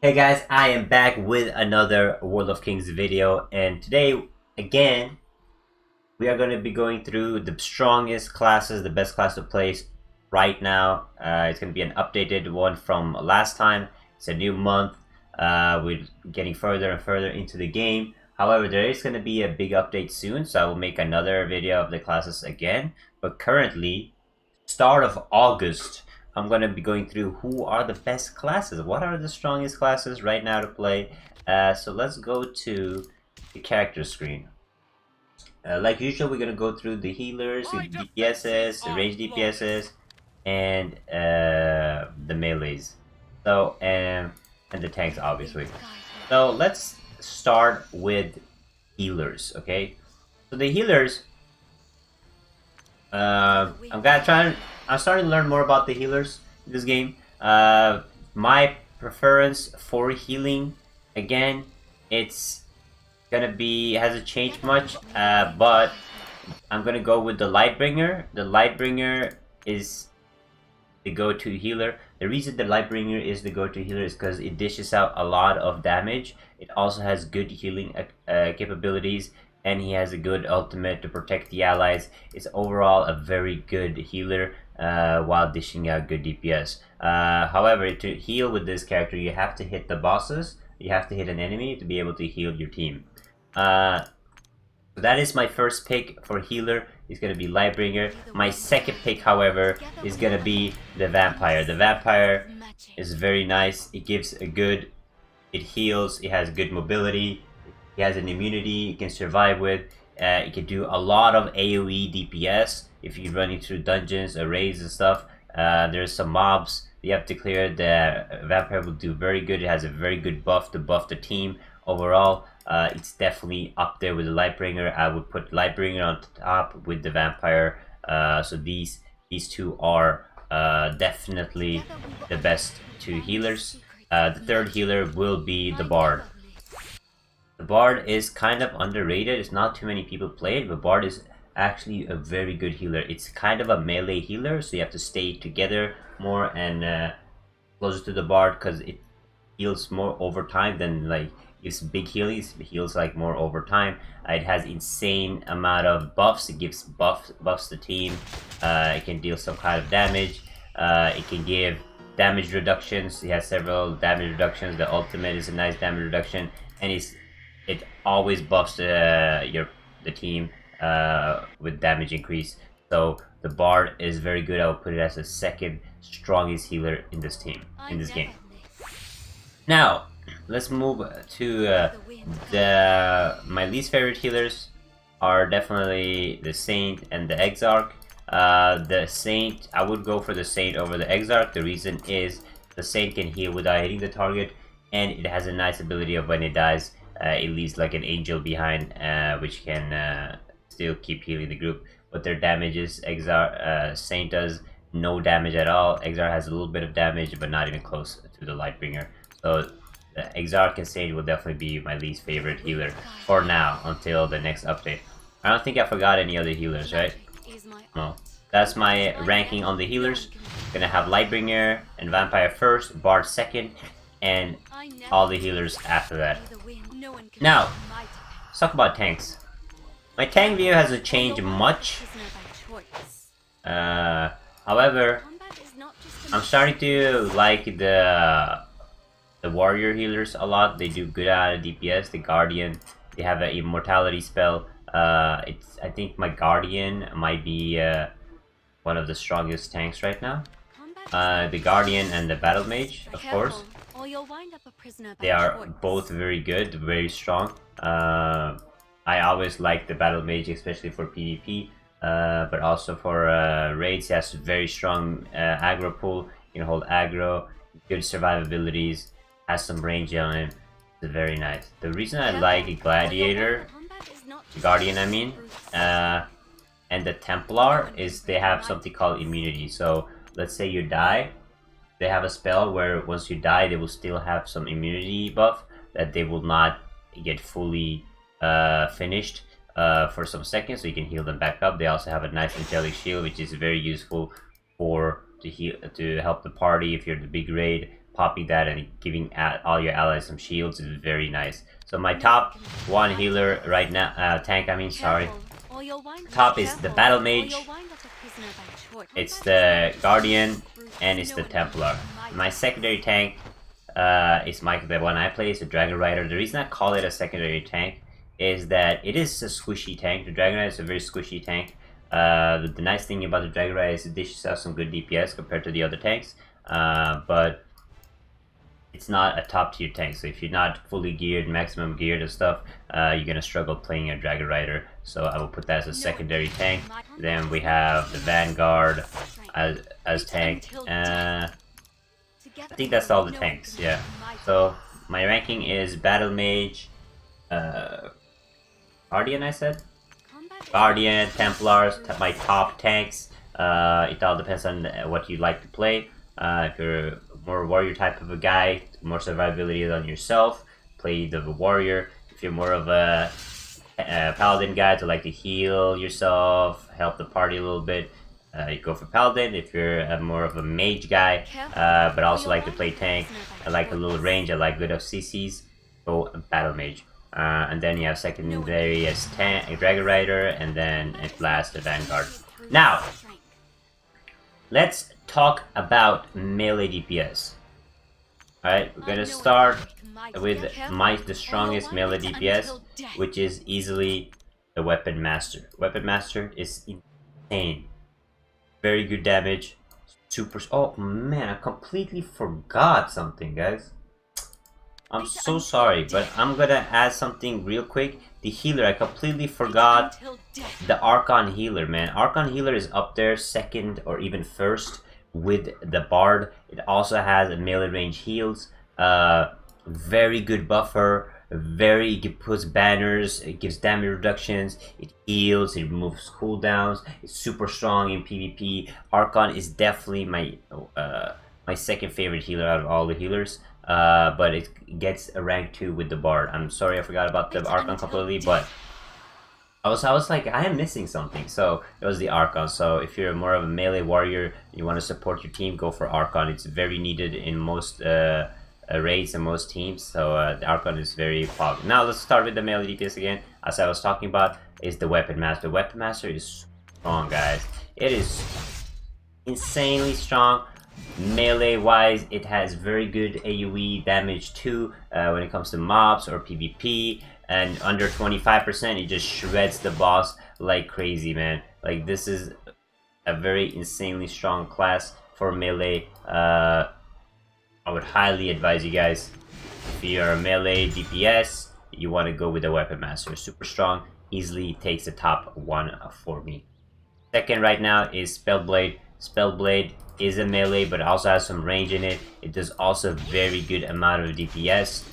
Hey guys, I am back with another World of Kings video, and today, again, we are going to be going through the strongest classes, the best class to play right now. It's going to be an updated one from last time. It's a new month. We're getting further and further into the game. However, there is going to be a big update soon, so I will make another video of the classes again. But currently, start of August, I'm going to be going through who are the best classes. What are the strongest classes right now to play? So let's go to the character screen. Like usual, we're going to go through the healers, the DPSs, the range DPSs, and the melees. So, and the tanks, obviously. So let's start with healers, okay? So the healers, I'm starting to learn more about the healers in this game. My preference for healing, again, it's gonna be hasn't changed much. But I'm gonna go with the Lightbringer. The Lightbringer is the go-to healer. The reason the Lightbringer is the go-to healer is because it dishes out a lot of damage. It also has good healing capabilities, and he has a good ultimate to protect the allies. It's overall a very good healer while dishing out good DPS. However, to heal with this character, you have to hit the bosses. You have to hit an enemy to be able to heal your team. So that is my first pick for healer. Is going to be Lightbringer. My second pick, however, is going to be the Vampire. The Vampire is very nice. It gives a good... It heals. It has good mobility. It has an immunity it can survive with. It can do a lot of AoE DPS if you're running through dungeons or raids and stuff. There's some mobs you have to clear. The Vampire will do very good. It has a very good buff to buff the team overall. It's definitely up there with the Lightbringer. I would put Lightbringer on top with the Vampire. So these two are definitely the best two healers. The third healer will be the Bard. The Bard is kind of underrated. It's not too many people play it, but Bard is actually a very good healer. It's kind of a melee healer, so you have to stay together more and closer to the Bard because it heals more over time than like gives big healings. It heals like more over time. It has insane amount of buffs. It gives buffs the team. It can deal some kind of damage. It can give damage reductions. It has several damage reductions. The ultimate is a nice damage reduction, and it always buffs the team with damage increase. So the Bard is very good. I will put it as the second strongest healer in this game. Now, let's move to my least favorite healers are definitely the Saint and the Exarch. The Saint, I would go for the Saint over the Exarch. The reason is the Saint can heal without hitting the target, and it has a nice ability of when it dies, it leaves like an angel behind, which can still keep healing the group. But their damages, Saint does no damage at all. Exarch has a little bit of damage, but not even close to the Lightbringer. So the Exarch and Saint will definitely be my least favorite healer for now until the next update. I don't think I forgot any other healers, right? No. That's my ranking on the healers. Gonna have Lightbringer and Vampire first, Bard second, and all the healers after that. Now, let's talk about tanks. My tank view hasn't changed much. However, I'm starting to like the warrior healers a lot. They do good at DPS. The Guardian, they have an immortality spell. I think my Guardian might be one of the strongest tanks right now. The Guardian and the Battle Mage, of course. They are both very good, very strong. I always like the Battle Mage, especially for PvP, but also for raids. He has very strong aggro pull. You can hold aggro, good survivabilities, has some range on him. It's very nice. The reason I like Gladiator, Guardian I mean, and the Templar is they have something called immunity. So let's say you die, they have a spell where once you die they will still have some immunity buff that they will not get fully finished for some seconds, so you can heal them back up. They also have a nice angelic shield, which is very useful to help the party if you're the big raid. popping that and giving all your allies some shields is very nice. So my top one healer right now, tank I mean, sorry. Top is the Battle Mage, it's the Guardian, and it's the Templar. My secondary tank is the one I play is the Dragon Rider. The reason I call it a secondary tank is that it is a squishy tank. The Dragon Rider is a very squishy tank. The nice thing about the Dragon Rider is it dishes out some good DPS compared to the other tanks, but it's not a top tier tank. So if you're not fully geared, maximum geared and stuff, you're gonna struggle playing a Dragon Rider. So I will put that as a secondary tank. Then we have the Vanguard as tank. I think that's all the tanks, yeah. So my ranking is Battle Mage, Guardian I said? Guardian, Templars, my top tanks. It all depends on what you like to play. If you're more warrior type of a guy, more survivability on yourself, play the warrior. If you're more of a paladin guy to like to heal yourself, help the party a little bit, you go for paladin. If you're more of a mage guy, but also like to play tank, I like a little range, I like good of CCs, go battle mage. And then you have secondary as tank, Dragon Rider, and then at last the Vanguard. Now, let's talk about melee DPS. Alright, we're gonna start with the strongest melee DPS, which is easily the Weapon Master. Weapon Master is insane. Very good damage. Super. Oh man, I completely forgot something, guys. I'm so sorry, but I'm gonna add something real quick. The healer, I completely forgot the Archon healer, man. Archon healer is up there, second or even first with the Bard. It also has a melee range heals. Very good buffer. It puts banners, it gives damage reductions, it heals, it removes cooldowns, it's super strong in PvP. Archon is definitely my second favorite healer out of all the healers, but it gets a rank 2 with the Bard. I'm sorry I forgot about the Archon completely, but I was like, I am missing something, so it was the Archon. So if you're more of a melee warrior, you want to support your team, go for Archon. It's very needed in most raids and most teams, so the Archon is very popular. Now let's start with the melee DPS again. As I was talking about, is the Weapon Master. Weapon Master is strong, guys. It is insanely strong. Melee wise, it has very good AoE damage too when it comes to mobs or PvP, and under 25% it just shreds the boss like crazy, man. Like, this is a very insanely strong class for melee. I would highly advise you guys, if you're a melee DPS, you want to go with the Weapon Master. Super strong, easily takes the top one for me. Second right now is Spellblade. Spellblade is a melee, but also has some range in it. It does also very good amount of DPS.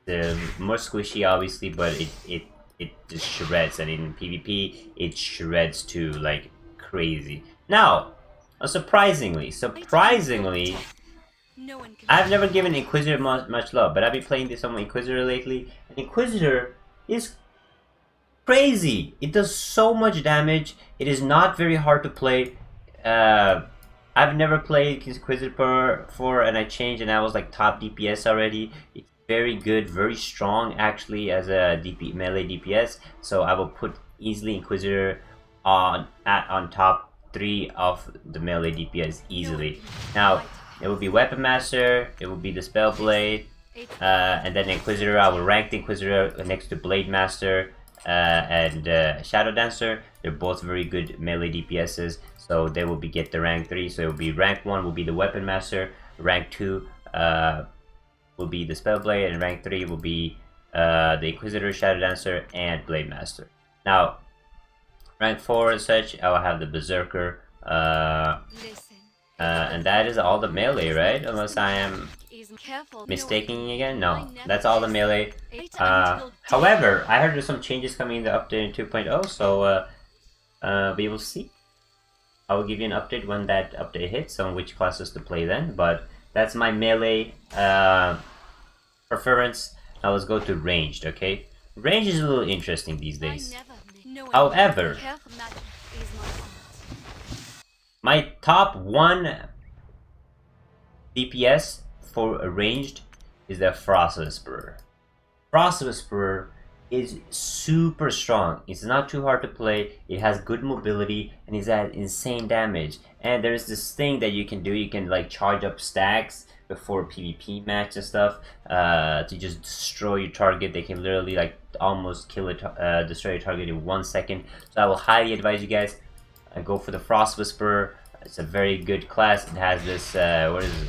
The more squishy, obviously, but it just shreds, and in PvP, it shreds too, like crazy. Now, surprisingly, I've never given Inquisitor much love, but I've been playing this on my Inquisitor lately, and Inquisitor is crazy. It does so much damage. It is not very hard to play. I've never played Inquisitor before, and I changed, and I was like top DPS already. It's very good, very strong actually as a melee DPS. So I will put easily Inquisitor on top 3 of the melee DPS easily. Now, it will be Weapon Master, it will be the Spellblade, and then Inquisitor. I will rank the Inquisitor next to Blade Master and Shadow Dancer. They're both very good melee DPSs, so they will get the rank 3. So it will be rank 1 will be the Weapon Master, rank 2 will be the Spellblade, and rank 3 will be the Inquisitor, Shadow Dancer, and Blade Master. Now, rank 4 and such, I will have the Berserker, and that is all the melee, right? Unless I am mistaking again? No, that's all the melee. However, I heard there's some changes coming in the update in 2.0, so we will see. I will give you an update when that update hits on which classes to play then, but that's my melee preference. Now let's go to ranged, okay? Range is a little interesting these days. However, my top one DPS for ranged is the Frost Whisperer. Frost Whisperer is super strong. It's not too hard to play. It has good mobility and it's at insane damage. And there's this thing that you can do. You can like charge up stacks before PvP match and stuff to just destroy your target. They can literally like almost kill it, destroy your target in 1 second. So I will highly advise you guys go for the Frost Whisperer. It's a very good class. It has this what is it?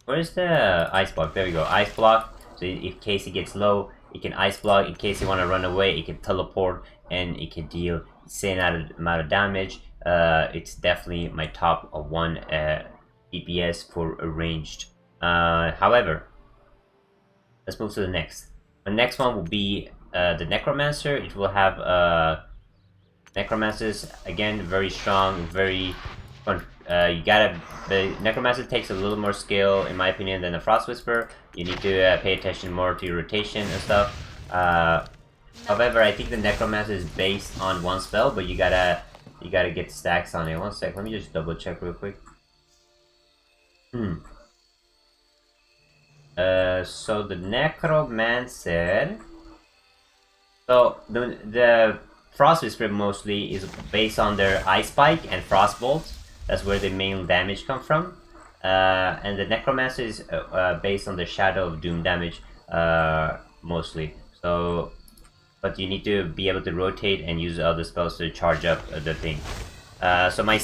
Where's the ice block? There we go, ice block. So in case it gets low, it can ice block. In case you want to run away, it can teleport and it can deal insane amount of damage. It's definitely my top one DPS for ranged. However, let's move to the next. The next one will be the Necromancer. It will have Necromancers, again, very strong, very fun. The Necromancer takes a little more skill, in my opinion, than the Frost Whisperer. You need to pay attention more to your rotation and stuff. However, I think the Necromancer is based on one spell, but you gotta get stacks on it. 1 sec, let me just double check real quick. So the Necromancer. So the Frost Whisperer mostly is based on their Ice Spike and Frostbolt. That's where the main damage comes from. And the Necromancer is based on the Shadow of Doom damage mostly. So, but you need to be able to rotate and use other spells to charge up the thing. So my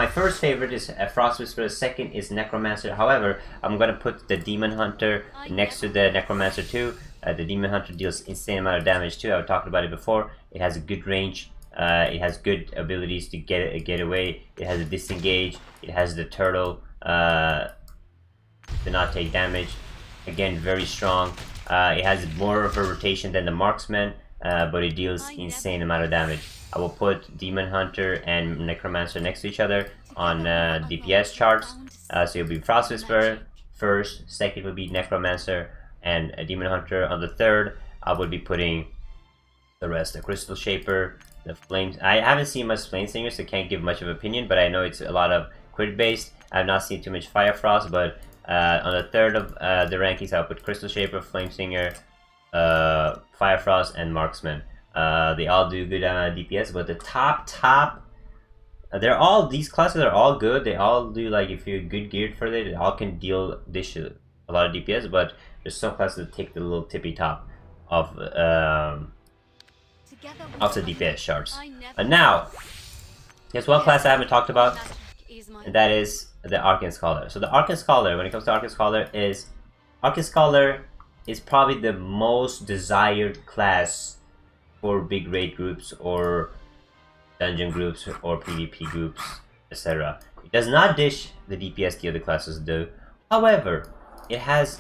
first favorite is Frost Whisperer. Second is Necromancer. However, I'm gonna put the Demon Hunter next to the Necromancer too. The Demon Hunter deals insane amount of damage too. I've talked about it before. It has a good range. It has good abilities to get away. It has a disengage. It has the turtle to not take damage. Again, very strong. It has more of a rotation than the marksman, but it deals insane amount of damage. I will put Demon Hunter and Necromancer next to each other on DPS charts. So it'll be Frost Whisperer first, second would be Necromancer, and a Demon Hunter on the third. I would be putting the rest, the Crystal Shaper, the Flames. I haven't seen much Flame Singers, so can't give much of an opinion, but I know it's a lot of crit based. I've not seen too much Fire Frost, but on the third of the rankings, I'll put Crystal Shaper, Flame Singer, Fire Frost, and Marksman. They all do good DPS, but the top, these classes are all good. They all do, like, if you're good geared for it, they all can dish a lot of DPS, but there's some classes that take the little tippy top of the DPS charts. And now, there's one class I haven't talked about, and that is the Arcane Scholar. So the Arcane Scholar, when it comes to Arcane Scholar is probably the most desired class for big raid groups or dungeon groups or PvP groups, etc. It does not dish the DPS the other classes do. However, it has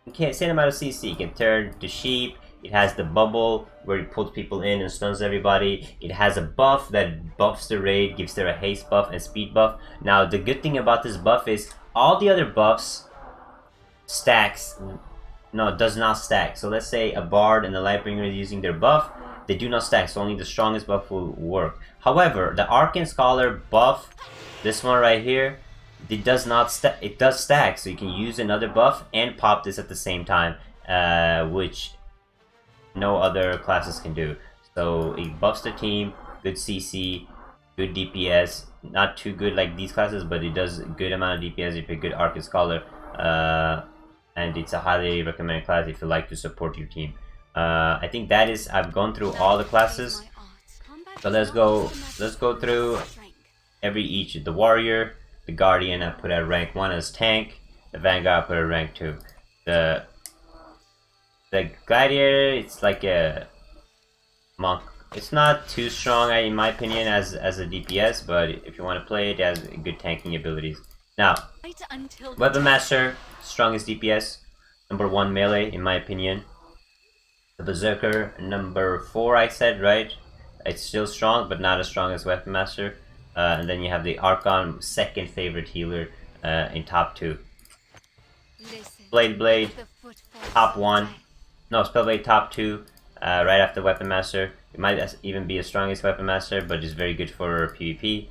insane amount of CC. It can turn to sheep. It has the bubble where it pulls people in and stuns everybody. It has a buff that buffs the raid, gives there a haste buff and speed buff. Now the good thing about this buff is all the other buffs does not stack. So let's say a bard and a lightbringer is using their buff, they do not stack, so only the strongest buff will work. However, the Arcane Scholar buff, this one right here, it does not stack. It does stack, so you can use another buff and pop this at the same time, which no other classes can do. So it buffs the team, good CC, good DPS, not too good like these classes, but it does a good amount of DPS if you're a good Arcane Scholar. And it's a highly recommended class if you like to support your team. I think that is, I've gone through all the classes. So let's go through each. The Warrior, the Guardian, I put at rank 1 as tank. The Vanguard I put at rank 2. The Gladiator, it's like a monk. It's not too strong in my opinion as a DPS, but if you want to play it, it has good tanking abilities. Now, Weapon Master, strongest DPS, number 1 melee in my opinion. The Berserker, number 4 I said, right? It's still strong, but not as strong as Weapon Master. And then you have the Archon, second favorite healer in top 2. Blade, top 1. No, Spellblade top 2, right after Weapon Master. It might even be the strongest Weapon Master, but it's very good for PvP.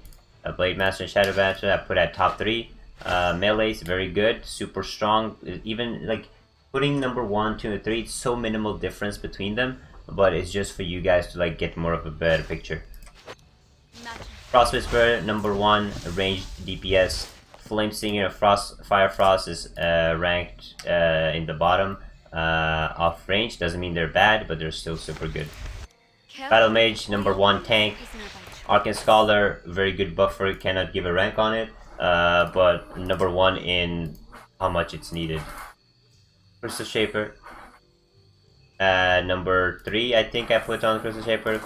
Blade Master and Shadow Master I put at top 3. Melee is very good, super strong. Even like putting number 1, 2, and 3, it's so minimal difference between them, but it's just for you guys to like get more of a better picture. Frost Whisperer, number 1, ranged DPS. Flame Singer, Fire Frost is ranked in the bottom off range. Doesn't mean they're bad, but they're still super good. Battle Mage, number 1 tank. Arcane Scholar, very good buffer, cannot give a rank on it, but number 1 in how much it's needed. Crystal Shaper, number 3 I think I put on Crystal Shaper.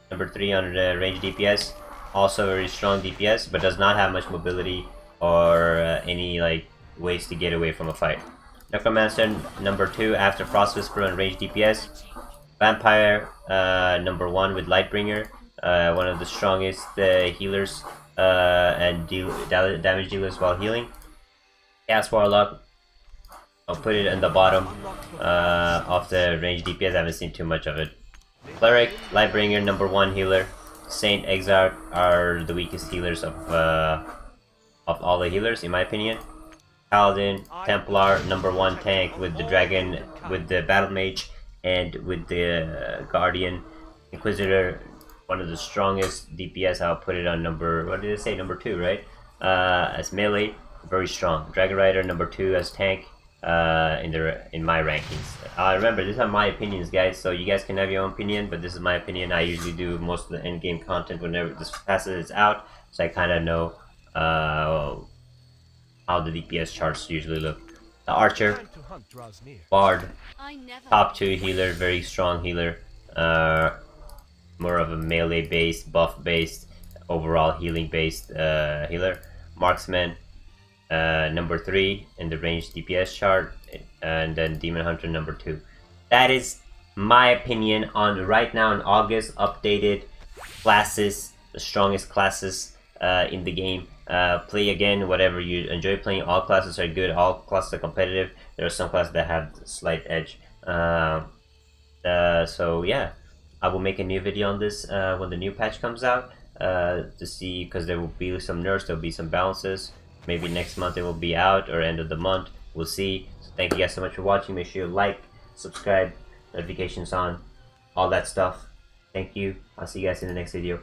Number 3 on the range DPS, also very strong DPS, but does not have much mobility or any like ways to get away from a fight. Necromancer, number 2 after Frost Whisperer and range DPS. Vampire, number 1 with Lightbringer, one of the strongest healers and damage dealers while healing. Chaos Warlock, I'll put it in the bottom of the range DPS. I haven't seen too much of it. Cleric, Lightbringer, number 1 healer. Saint, Exarch are the weakest healers of all the healers, in my opinion. Paladin, Templar, number 1 tank with the Dragon, with the Battle Mage, and with the Guardian. Inquisitor, one of the strongest DPS. I'll put it on number, what did it say, number 2, right? As melee, very strong. Dragon Rider, number 2 as tank. In my rankings. Remember, these are my opinions, guys, so you guys can have your own opinion, but this is my opinion. I usually do most of the end game content whenever this passes is out, so I kind of know how the DPS charts usually look. The Archer, Bard, top 2 healer, very strong healer, more of a melee based, buff based, overall healing based healer. Marksman, number 3 in the range DPS chart, and then Demon Hunter number 2. That is my opinion on right now in August updated classes, the strongest classes in the game. Play again whatever you enjoy playing. All classes are good, all classes are competitive. There are some classes that have a slight edge. So yeah, I will make a new video on this when the new patch comes out to see, because there will be some nerfs, there will be some balances. Maybe next month it will be out, or end of the month. We'll see. So thank you guys so much for watching. Make sure you like, subscribe, notifications on, all that stuff. Thank you. I'll see you guys in the next video.